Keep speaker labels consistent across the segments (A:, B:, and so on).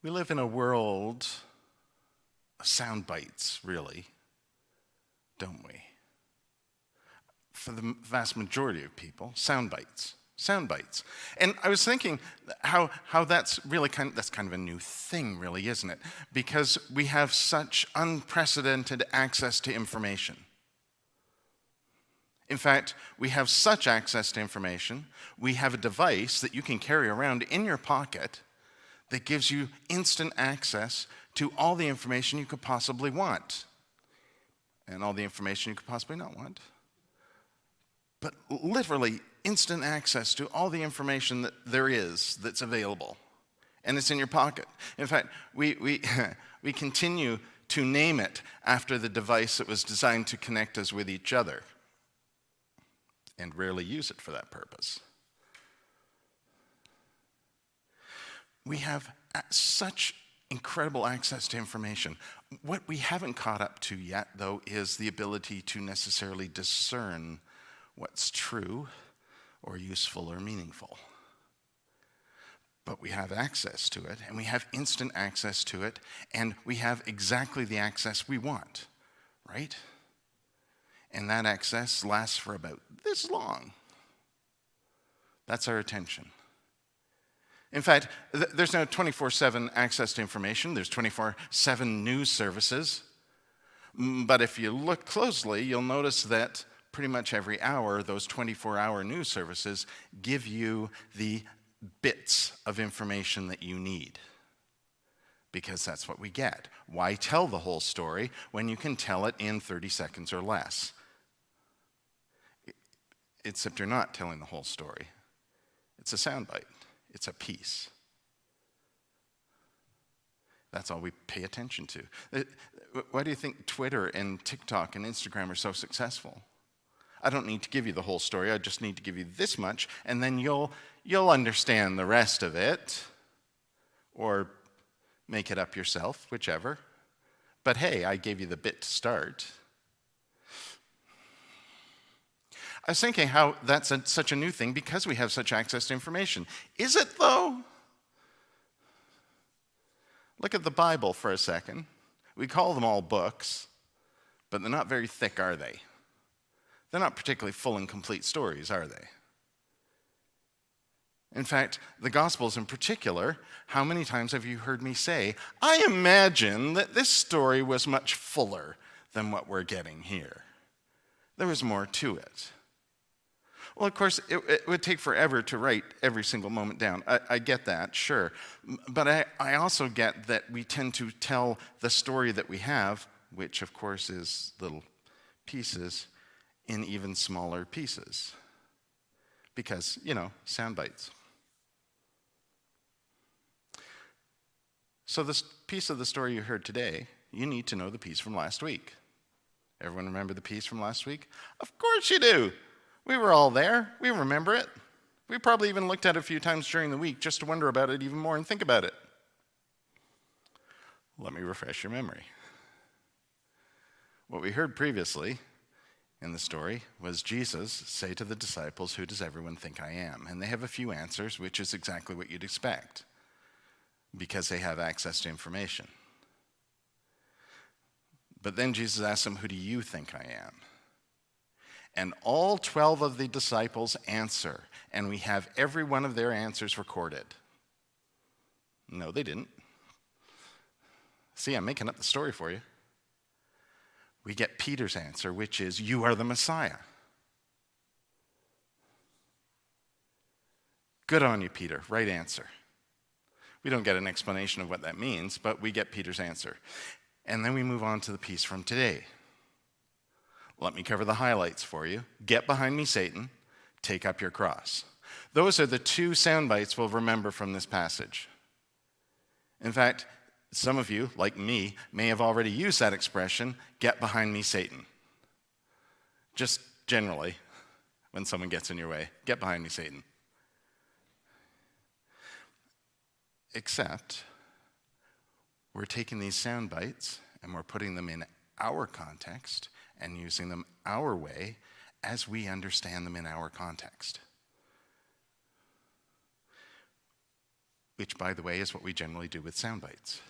A: We live in a world of sound bites, really, don't we? For the vast majority of people, sound bites. Sound bites. And I was thinking how that's really that's kind of a new thing, really, isn't it? Because we have such unprecedented access to information. In fact, we have such access to information, we have a device that you can carry around in your pocket that gives you instant access to all the information you could possibly want. And all the information you could possibly not want. But literally instant access to all the information that there is that's available. And it's in your pocket. In fact, we continue to name it after the device that was designed to connect us with each other, and rarely use it for that purpose. We have such incredible access to information. What we haven't caught up to yet, though, is the ability to necessarily discern what's true or useful or meaningful. But we have access to it, and we have instant access to it, and we have exactly the access we want, right? And that access lasts for about this long. That's our attention. In fact, there's now 24/7 access to information. There's 24/7 news services. But if you look closely, you'll notice that pretty much every hour, those 24-hour news services give you the bits of information that you need. Because that's what we get. Why tell the whole story when you can tell it in 30 seconds or less? Except you're not telling the whole story. It's a soundbite. It's a piece. That's all we pay attention to. Why do you think Twitter and TikTok and Instagram are so successful? I don't need to give you the whole story. I just need to give you this much, and then you'll understand the rest of it, or make it up yourself, whichever. But hey, I gave you the bit to start. I was thinking how that's such a new thing because we have such access to information. Is it, though? Look at the Bible for a second. We call them all books, but they're not very thick, are they? They're not particularly full and complete stories, are they? In fact, the Gospels in particular, how many times have you heard me say, I imagine that this story was much fuller than what we're getting here. There was more to it. Well, of course, it would take forever to write every single moment down. I get that, sure. But I also get that we tend to tell the story that we have, which of course is little pieces, in even smaller pieces. Because, sound bites. So this piece of the story you heard today, you need to know the piece from last week. Everyone remember the piece from last week? Of course you do. We were all there. We remember it. We probably even looked at it a few times during the week just to wonder about it even more and think about it. Let me refresh your memory. What we heard previously in the story was Jesus say to the disciples, "Who does everyone think I am?" And they have a few answers, which is exactly what you'd expect, because they have access to information. But then Jesus asked them, "Who do you think I am?" And all 12 of the disciples answer, and we have every one of their answers recorded. No, they didn't. See, I'm making up the story for you. We get Peter's answer, which is, "You are the Messiah." Good on you, Peter. Right answer. We don't get an explanation of what that means, but we get Peter's answer. And then we move on to the piece from today. Let me cover the highlights for you. Get behind me, Satan. Take up your cross. Those are the two sound bites we'll remember from this passage. In fact, some of you, like me, may have already used that expression, get behind me, Satan. Just generally, when someone gets in your way, get behind me, Satan. Except, we're taking these sound bites and we're putting them in our context and using them our way as we understand them in our context. which, by the way, is what we generally do with sound bites,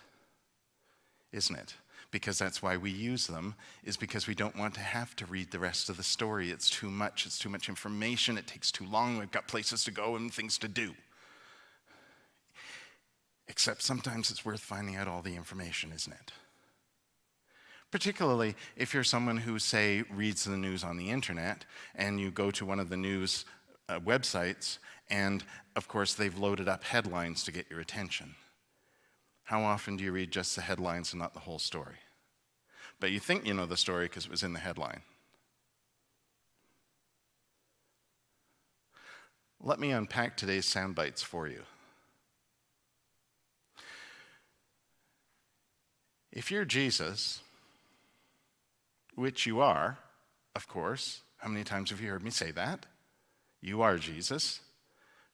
A: isn't it? Because that's why we use them, is because we don't want to have to read the rest of the story. It's too much information, it takes too long, we've got places to go and things to do. Except sometimes it's worth finding out all the information, isn't it? Particularly if you're someone who, say, reads the news on the internet and you go to one of the news websites and, of course, they've loaded up headlines to get your attention. How often do you read just the headlines and not the whole story? But you think you know the story because it was in the headline. Let me unpack today's sound bites for you. If you're Jesus, which you are, of course. How many times have you heard me say that? You are Jesus,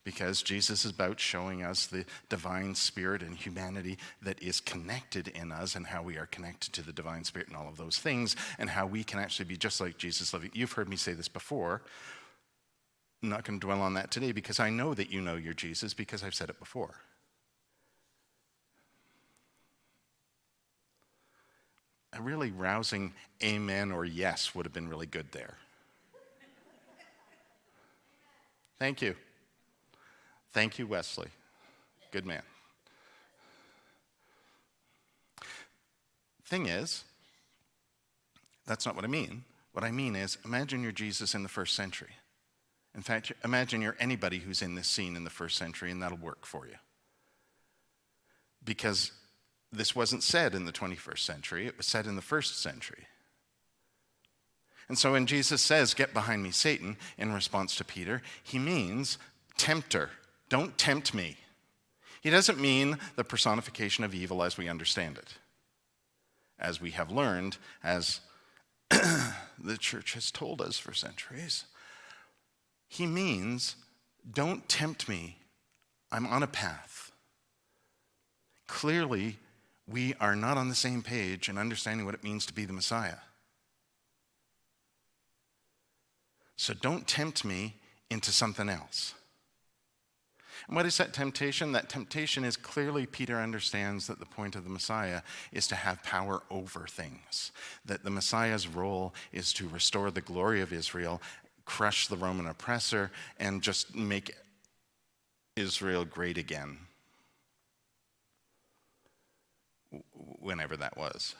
A: because Jesus is about showing us the divine spirit and humanity that is connected in us and how we are connected to the divine spirit and all of those things and how we can actually be just like Jesus living. You've heard me say this before. I'm not going to dwell on that today because I know that you know you're Jesus because I've said it before. A really rousing amen or yes would have been really good there. Thank you. Thank you, Wesley. Good man. Thing is, that's not what I mean. What I mean is, imagine you're Jesus in the first century. In fact, imagine you're anybody who's in this scene in the first century, and that'll work for you. Because this wasn't said in the 21st century, it was said in the first century. And so when Jesus says, "Get behind me, Satan," in response to Peter, he means tempter. Don't tempt me. He doesn't mean the personification of evil as we understand it. As we have learned, as the church has told us for centuries. He means, don't tempt me. I'm on a path. Clearly, we are not on the same page in understanding what it means to be the Messiah. So don't tempt me into something else. And what is that temptation? That temptation is clearly Peter understands that the point of the Messiah is to have power over things. That the Messiah's role is to restore the glory of Israel, crush the Roman oppressor, and just make Israel great again. Whenever that was.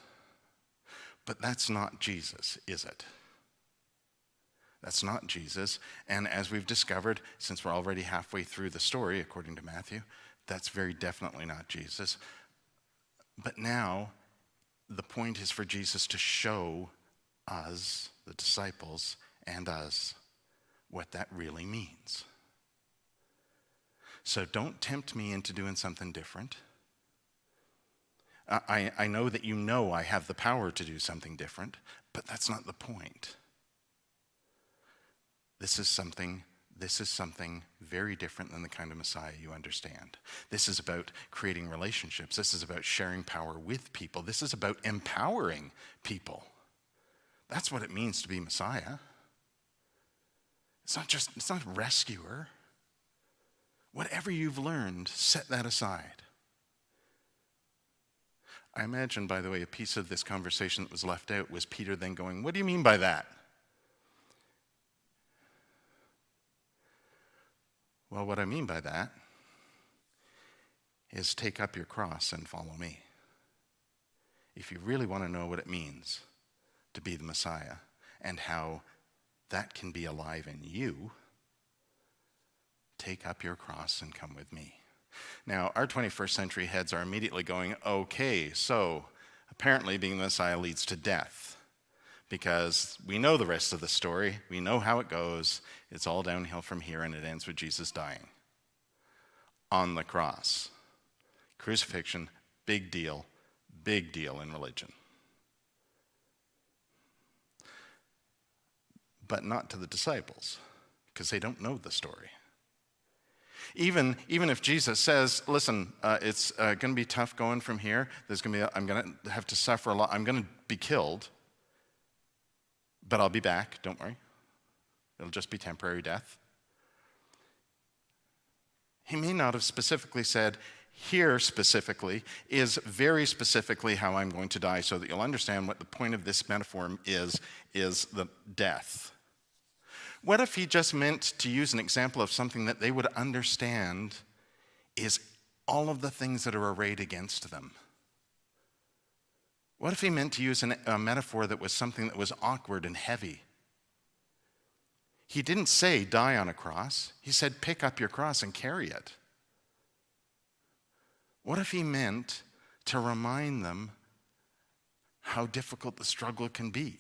A: But that's not Jesus, is it? That's not Jesus. And as we've discovered, since we're already halfway through the story, according to Matthew, that's very definitely not Jesus. But now, the point is for Jesus to show us, the disciples, and us, what that really means. So don't tempt me into doing something different. I know that you know I have the power to do something different, but that's not the point. This is something very different than the kind of Messiah you understand. This is about creating relationships. This is about sharing power with people. This is about empowering people. That's what it means to be Messiah. It's not a rescuer. Whatever you've learned, set that aside. I imagine, by the way, a piece of this conversation that was left out was Peter then going, "What do you mean by that?" Well, what I mean by that is take up your cross and follow me. If you really want to know what it means to be the Messiah and how that can be alive in you, take up your cross and come with me. Now, our 21st century heads are immediately going, okay, so apparently being the Messiah leads to death. Because we know the rest of the story. We know how it goes. It's all downhill from here, and it ends with Jesus dying on the cross. Crucifixion, big deal in religion. But not to the disciples, because they don't know the story. Even if Jesus says, listen, it's going to be tough going from here. I'm going to have to suffer a lot. I'm going to be killed. But I'll be back, don't worry. It'll just be temporary death. He may not have specifically said, here specifically is very specifically how I'm going to die, so that you'll understand what the point of this metaphor is the death. What if he just meant to use an example of something that they would understand is all of the things that are arrayed against them? What if he meant to use a metaphor that was something that was awkward and heavy? He didn't say die on a cross. He said pick up your cross and carry it. What if he meant to remind them how difficult the struggle can be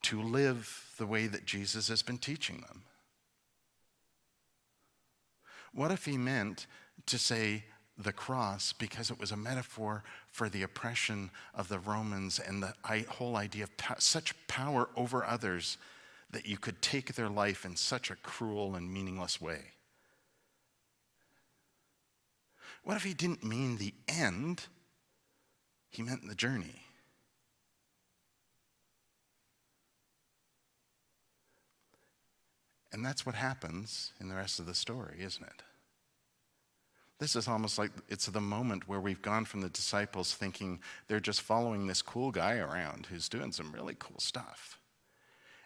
A: to live the way that Jesus has been teaching them? What if he meant to say the cross because it was a metaphor for the oppression of the Romans and the whole idea of such power over others that you could take their life in such a cruel and meaningless way? What if he didn't mean the end? He meant the journey. And that's what happens in the rest of the story, isn't it? This is almost like it's the moment where we've gone from the disciples thinking they're just following this cool guy around who's doing some really cool stuff.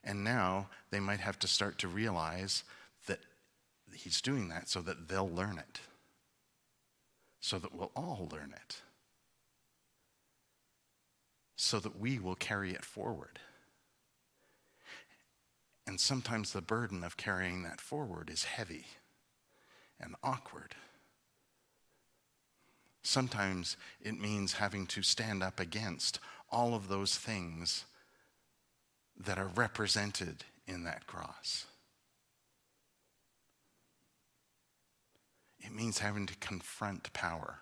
A: And now they might have to start to realize that he's doing that so that they'll learn it. So that we'll all learn it. So that we will carry it forward. And sometimes the burden of carrying that forward is heavy and awkward. Sometimes it means having to stand up against all of those things that are represented in that cross. It means having to confront power.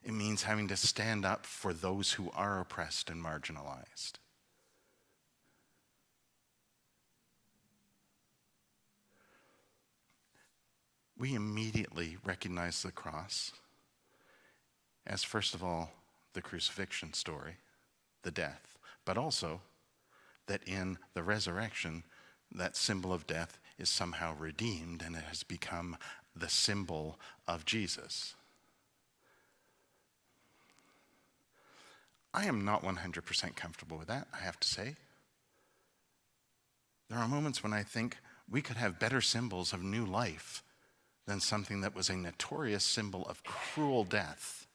A: It means having to stand up for those who are oppressed and marginalized. We immediately recognize the cross as, first of all, the crucifixion story, the death, but also that in the resurrection, that symbol of death is somehow redeemed and it has become the symbol of Jesus. I am not 100% comfortable with that, I have to say. There are moments when I think we could have better symbols of new life than something that was a notorious symbol of cruel death.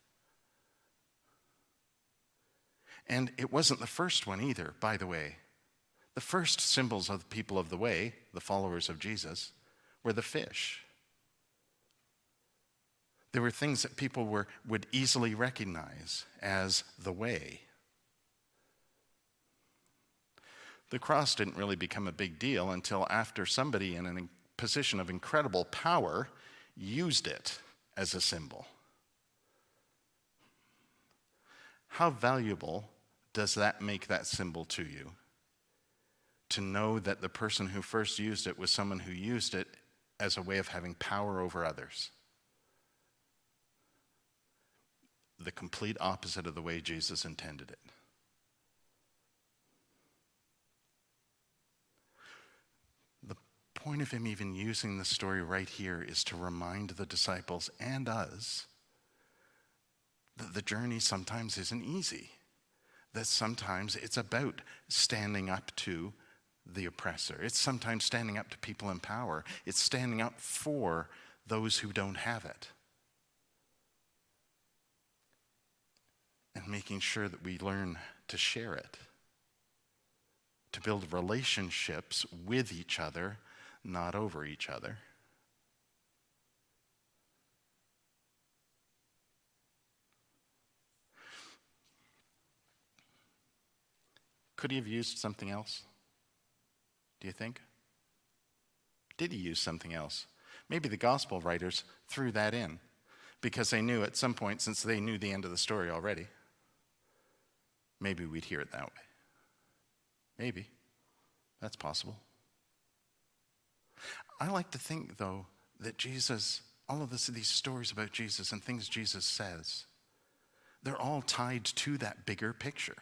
A: And it wasn't the first one either, by the way. The first symbols of the people of the way, the followers of Jesus, were the fish. They were things that people would easily recognize as the way. The cross didn't really become a big deal until after somebody in a position of incredible power used it as a symbol. How valuable does that make that symbol to you? To know that the person who first used it was someone who used it as a way of having power over others. The complete opposite of the way Jesus intended it. The point of him even using the story right here is to remind the disciples and us that the journey sometimes isn't easy. That sometimes it's about standing up to the oppressor. It's sometimes standing up to people in power. It's standing up for those who don't have it. And making sure that we learn to share it. To build relationships with each other, not over each other. Could he have used something else? Do you think? Did he use something else? Maybe the gospel writers threw that in because they knew at some point, since they knew the end of the story already, maybe we'd hear it that way. Maybe. That's possible. I like to think, though, that Jesus, all of these stories about Jesus and things Jesus says, they're all tied to that bigger picture.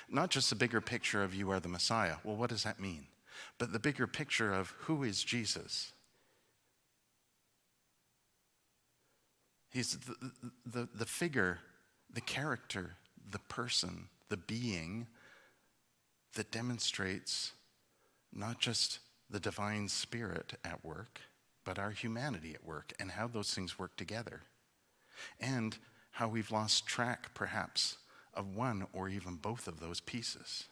A: Not just the bigger picture of you are the Messiah. Well, what does that mean? But the bigger picture of who is Jesus? He's the figure, the character, the person, the being that demonstrates not just the divine spirit at work, but our humanity at work and how those things work together. And how we've lost track, perhaps, of one or even both of those pieces.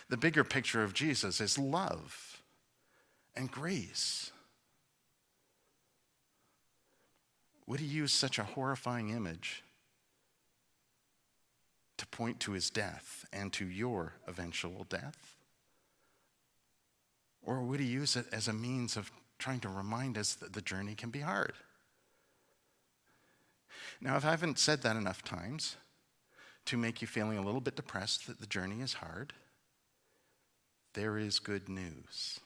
A: The bigger picture of Jesus is love and grace. Would he use such a horrifying image to point to his death and to your eventual death? Or would he use it as a means of trying to remind us that the journey can be hard? Now, if I haven't said that enough times to make you feeling a little bit depressed that the journey is hard, there is good news.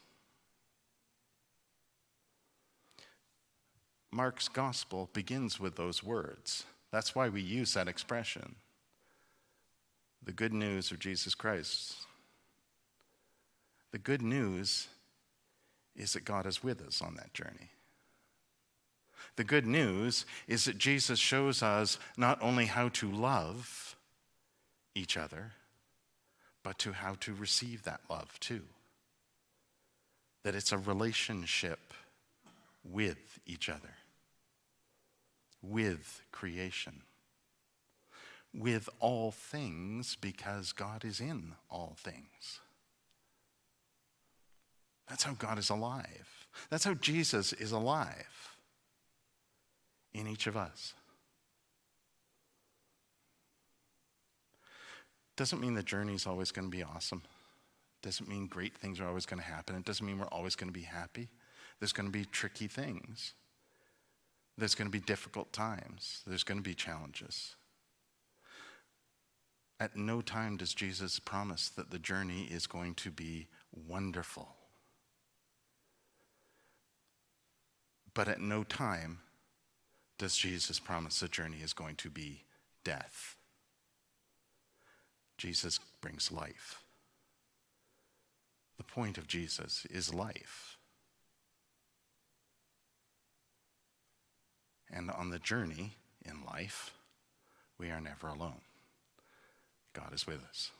A: Mark's gospel begins with those words. That's why we use that expression. The good news of Jesus Christ. The good news is that God is with us on that journey. The good news is that Jesus shows us not only how to love each other, but to how to receive that love too. That it's a relationship with each other, with creation, with all things, because God is in all things. That's how God is alive. That's how Jesus is alive in each of us. Doesn't mean the journey is always going to be awesome. Doesn't mean great things are always going to happen. It doesn't mean we're always going to be happy. There's going to be tricky things. There's going to be difficult times. There's going to be challenges. At no time does Jesus promise that the journey is going to be wonderful. But at no time does Jesus promise the journey is going to be death. Jesus brings life. The point of Jesus is life. And on the journey in life, we are never alone. God is with us.